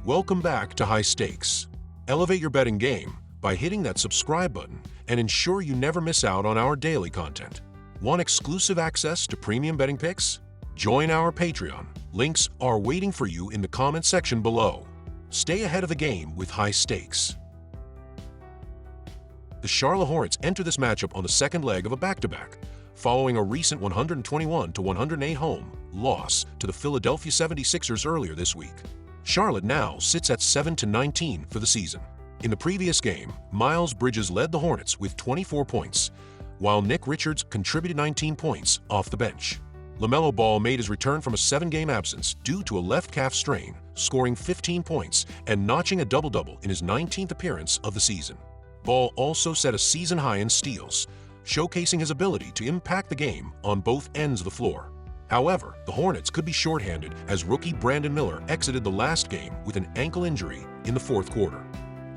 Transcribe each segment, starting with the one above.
Welcome back to High Stakes. Elevate your betting game by hitting that subscribe button and ensure you never miss out on our daily content. Want exclusive access to premium betting picks? Join our Patreon. Links are waiting for you in the comment section below. Stay ahead of the game with High Stakes. The Charlotte Hornets enter this matchup on the second leg of a back-to-back, following a recent 121-108 home loss to the Philadelphia 76ers earlier this week. Charlotte now sits at 7-19 for the season. In the previous game, Miles Bridges led the Hornets with 24 points, while Nick Richards contributed 19 points off the bench. LaMelo Ball made his return from a 7-game absence due to a left calf strain, scoring 15 points and notching a double-double in his 19th appearance of the season. Ball also set a season high in steals, showcasing his ability to impact the game on both ends of the floor. However, the Hornets could be shorthanded as rookie Brandon Miller exited the last game with an ankle injury in the fourth quarter.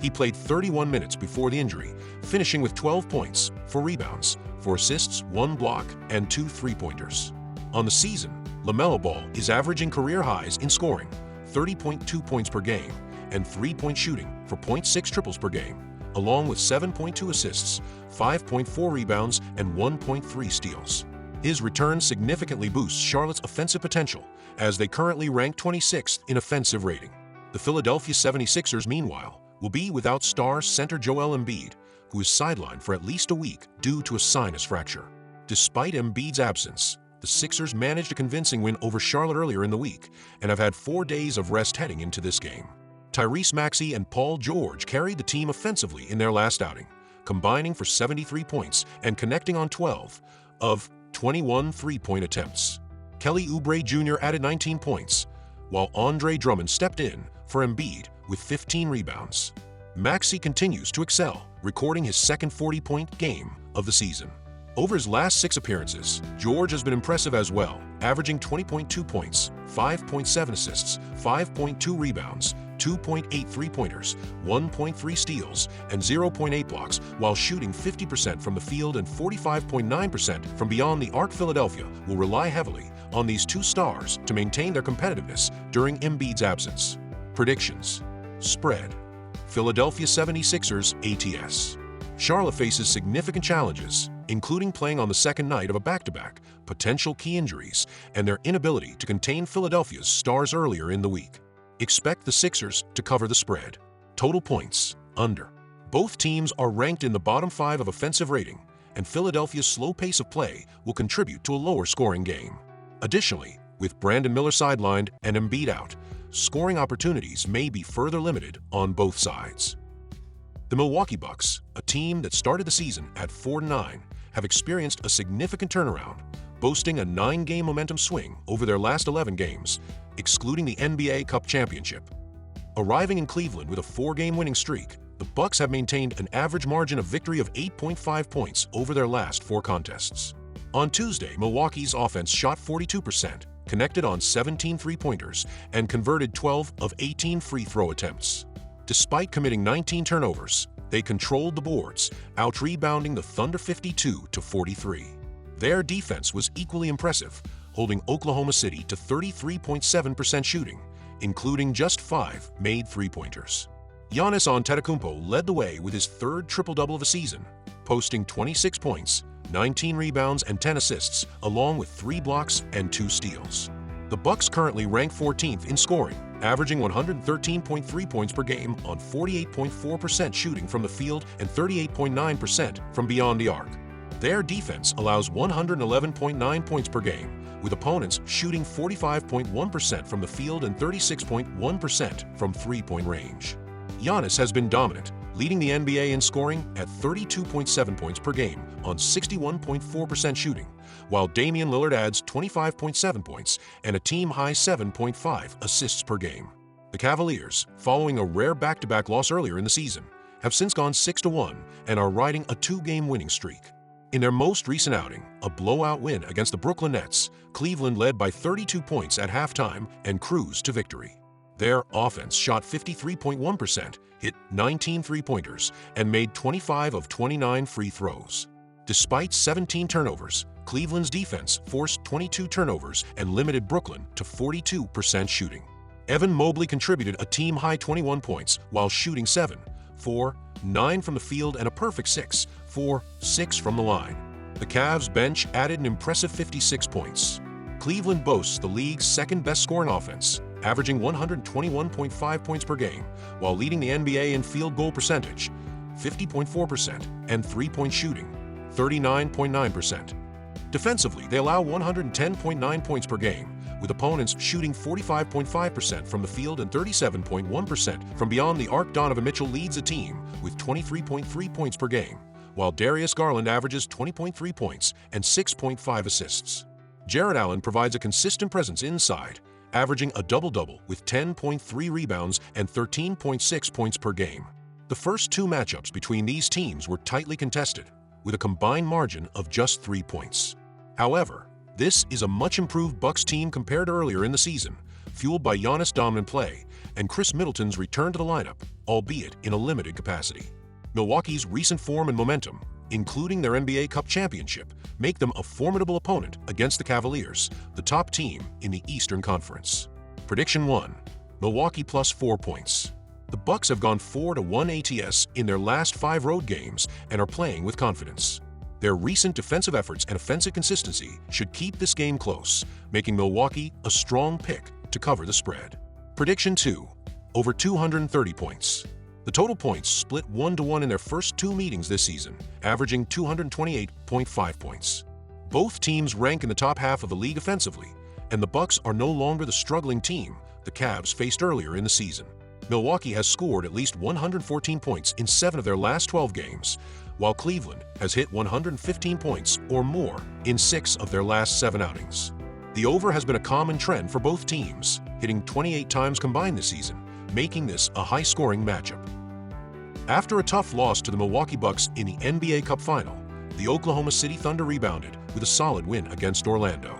He played 31 minutes before the injury, finishing with 12 points, 4 rebounds, 4 assists, 1 block, and 2 three-pointers. On the season, LaMelo Ball is averaging career highs in scoring, 30.2 points per game, and 3-point shooting for 0.6 triples per game, along with 7.2 assists, 5.4 rebounds, and 1.3 steals. His return significantly boosts Charlotte's offensive potential, as they currently rank 26th in offensive rating. The Philadelphia 76ers, meanwhile, will be without star center Joel Embiid, who is sidelined for at least a week due to a sinus fracture. Despite Embiid's absence, the Sixers managed a convincing win over Charlotte earlier in the week and have had 4 days of rest heading into this game. Tyrese Maxey and Paul George carried the team offensively in their last outing, combining for 73 points and connecting on 12 of 21 three-point attempts. Kelly Oubre Jr. added 19 points, while Andre Drummond stepped in for Embiid with 15 rebounds. Maxey continues to excel, recording his second 40-point game of the season. Over his last 6 appearances, George has been impressive as well, averaging 20.2 points, 5.7 assists, 5.2 rebounds, 2.8 three-pointers, 1.3 steals, and 0.8 blocks, while shooting 50% from the field and 45.9% from beyond the arc. Philadelphia will rely heavily on these 2 stars to maintain their competitiveness during Embiid's absence. Predictions. Spread. Philadelphia 76ers ATS. Charlotte faces significant challenges, including playing on the second night of a back-to-back, potential key injuries, and their inability to contain Philadelphia's stars earlier in the week. Expect the Sixers to cover the spread. Total points, under. Both teams are ranked in the bottom 5 of offensive rating, and Philadelphia's slow pace of play will contribute to a lower scoring game. Additionally, with Brandon Miller sidelined and Embiid out, scoring opportunities may be further limited on both sides. The Milwaukee Bucks, a team that started the season at 4-9, have experienced a significant turnaround, boasting a 9-game momentum swing over their last 11 games, excluding the NBA Cup Championship. Arriving in Cleveland with a 4-game winning streak, the Bucks have maintained an average margin of victory of 8.5 points over their last 4 contests. On Tuesday, Milwaukee's offense shot 42%, connected on 17 three-pointers, and converted 12 of 18 free throw attempts. Despite committing 19 turnovers, they controlled the boards, out-rebounding the Thunder 52-43. Their defense was equally impressive, holding Oklahoma City to 33.7% shooting, including just 5 made three-pointers. Giannis Antetokounmpo led the way with his 3rd triple-double of the season, posting 26 points, 19 rebounds, and 10 assists, along with 3 blocks and 2 steals. The Bucks currently rank 14th in scoring, averaging 113.3 points per game on 48.4% shooting from the field and 38.9% from beyond the arc. Their defense allows 111.9 points per game, with opponents shooting 45.1% from the field and 36.1% from three-point range. Giannis has been dominant, leading the NBA in scoring at 32.7 points per game on 61.4% shooting, while Damian Lillard adds 25.7 points and a team-high 7.5 assists per game. The Cavaliers, following a rare back-to-back loss earlier in the season, have since gone 6-1 and are riding a 2-game winning streak. In their most recent outing, a blowout win against the Brooklyn Nets, Cleveland led by 32 points at halftime and cruised to victory. Their offense shot 53.1%, hit 19 three-pointers, and made 25 of 29 free throws. Despite 17 turnovers, Cleveland's defense forced 22 turnovers and limited Brooklyn to 42% shooting. Evan Mobley contributed a team-high 21 points while shooting 7, 4, 9 from the field and a perfect 6, 4, 6 from the line. The Cavs bench added an impressive 56 points. Cleveland boasts the league's second-best scoring offense, averaging 121.5 points per game, while leading the NBA in field goal percentage, 50.4%, and three-point shooting, 39.9%. Defensively, they allow 110.9 points per game, with opponents shooting 45.5% from the field and 37.1% from beyond the arc. Donovan Mitchell leads the team with 23.3 points per game, while Darius Garland averages 20.3 points and 6.5 assists. Jarrett Allen provides a consistent presence inside, averaging a double-double with 10.3 rebounds and 13.6 points per game. The first two matchups between these teams were tightly contested, with a combined margin of just 3 points. However, this is a much-improved Bucks team compared to earlier in the season, fueled by Giannis' dominant play and Chris Middleton's return to the lineup, albeit in a limited capacity. Milwaukee's recent form and momentum, including their NBA Cup championship, make them a formidable opponent against the Cavaliers, the top team in the Eastern Conference. Prediction 1. Milwaukee plus 4 points. The Bucks have gone 4-1 ATS in their last 5 road games and are playing with confidence. Their recent defensive efforts and offensive consistency should keep this game close, making Milwaukee a strong pick to cover the spread. Prediction 2. Over 230 points. The total points split 1-1 in their first 2 meetings this season, averaging 228.5 points. Both teams rank in the top half of the league offensively, and the Bucks are no longer the struggling team the Cavs faced earlier in the season. Milwaukee has scored at least 114 points in 7 of their last 12 games, while Cleveland has hit 115 points or more in 6 of their last 7 outings. The over has been a common trend for both teams, hitting 28 times combined this season, making this a high-scoring matchup. After a tough loss to the Milwaukee Bucks in the NBA Cup Final, the Oklahoma City Thunder rebounded with a solid win against Orlando.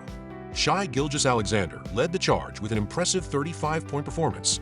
Shai Gilgeous-Alexander led the charge with an impressive 35-point performance,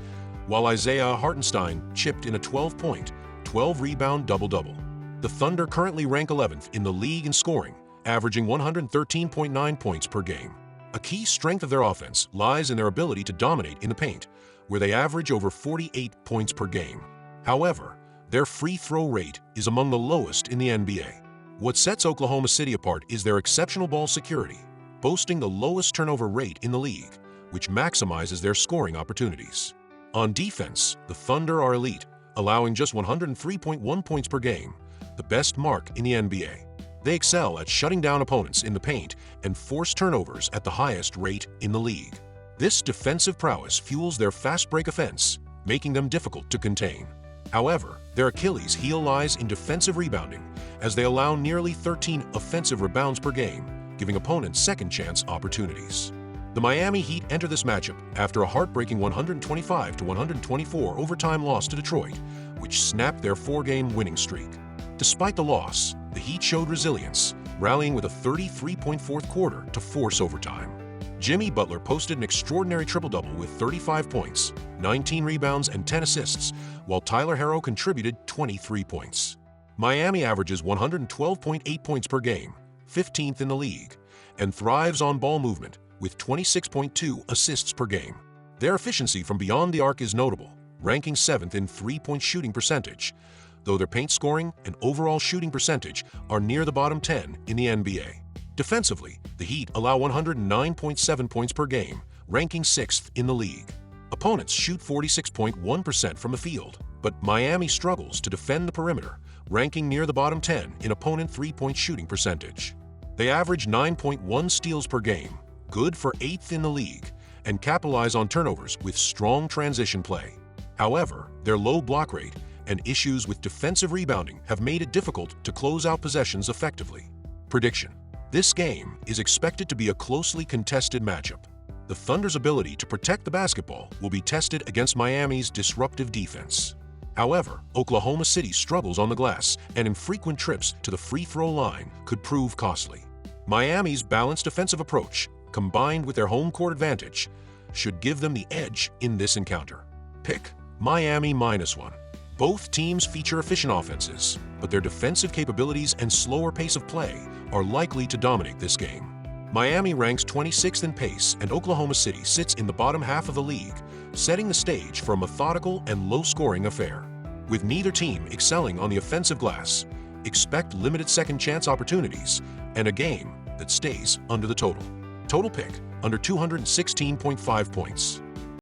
while Isaiah Hartenstein chipped in a 12-point, 12-rebound double-double. The Thunder currently rank 11th in the league in scoring, averaging 113.9 points per game. A key strength of their offense lies in their ability to dominate in the paint, where they average over 48 points per game. However, their free throw rate is among the lowest in the NBA. What sets Oklahoma City apart is their exceptional ball security, boasting the lowest turnover rate in the league, which maximizes their scoring opportunities. On defense, the Thunder are elite, allowing just 103.1 points per game, the best mark in the NBA. They excel at shutting down opponents in the paint and force turnovers at the highest rate in the league. This defensive prowess fuels their fast-break offense, making them difficult to contain. However, their Achilles heel lies in defensive rebounding, as they allow nearly 13 offensive rebounds per game, giving opponents second-chance opportunities. The Miami Heat enter this matchup after a heartbreaking 125-124 overtime loss to Detroit, which snapped their 4-game winning streak. Despite the loss, the Heat showed resilience, rallying with a 33-point fourth quarter to force overtime. Jimmy Butler posted an extraordinary triple-double with 35 points, 19 rebounds, and 10 assists, while Tyler Herro contributed 23 points. Miami averages 112.8 points per game, 15th in the league, and thrives on ball movement with 26.2 assists per game. Their efficiency from beyond the arc is notable, ranking 7th in three-point shooting percentage, though their paint scoring and overall shooting percentage are near the bottom 10 in the NBA. Defensively, the Heat allow 109.7 points per game, ranking 6th in the league. Opponents shoot 46.1% from the field, but Miami struggles to defend the perimeter, ranking near the bottom 10 in opponent three-point shooting percentage. They average 9.1 steals per game, good for 8th in the league, and capitalize on turnovers with strong transition play. However, their low block rate and issues with defensive rebounding have made it difficult to close out possessions effectively. Prediction: this game is expected to be a closely contested matchup. The Thunder's ability to protect the basketball will be tested against Miami's disruptive defense. However, Oklahoma City struggles on the glass, and infrequent trips to the free throw line could prove costly. Miami's balanced defensive approach, combined with their home court advantage, should give them the edge in this encounter. Pick Miami -1. Both teams feature efficient offenses, but their defensive capabilities and slower pace of play are likely to dominate this game. Miami ranks 26th in pace, and Oklahoma City sits in the bottom half of the league, setting the stage for a methodical and low-scoring affair. With neither team excelling on the offensive glass, expect limited second-chance opportunities and a game that stays under the total. Total pick under 216.5 points.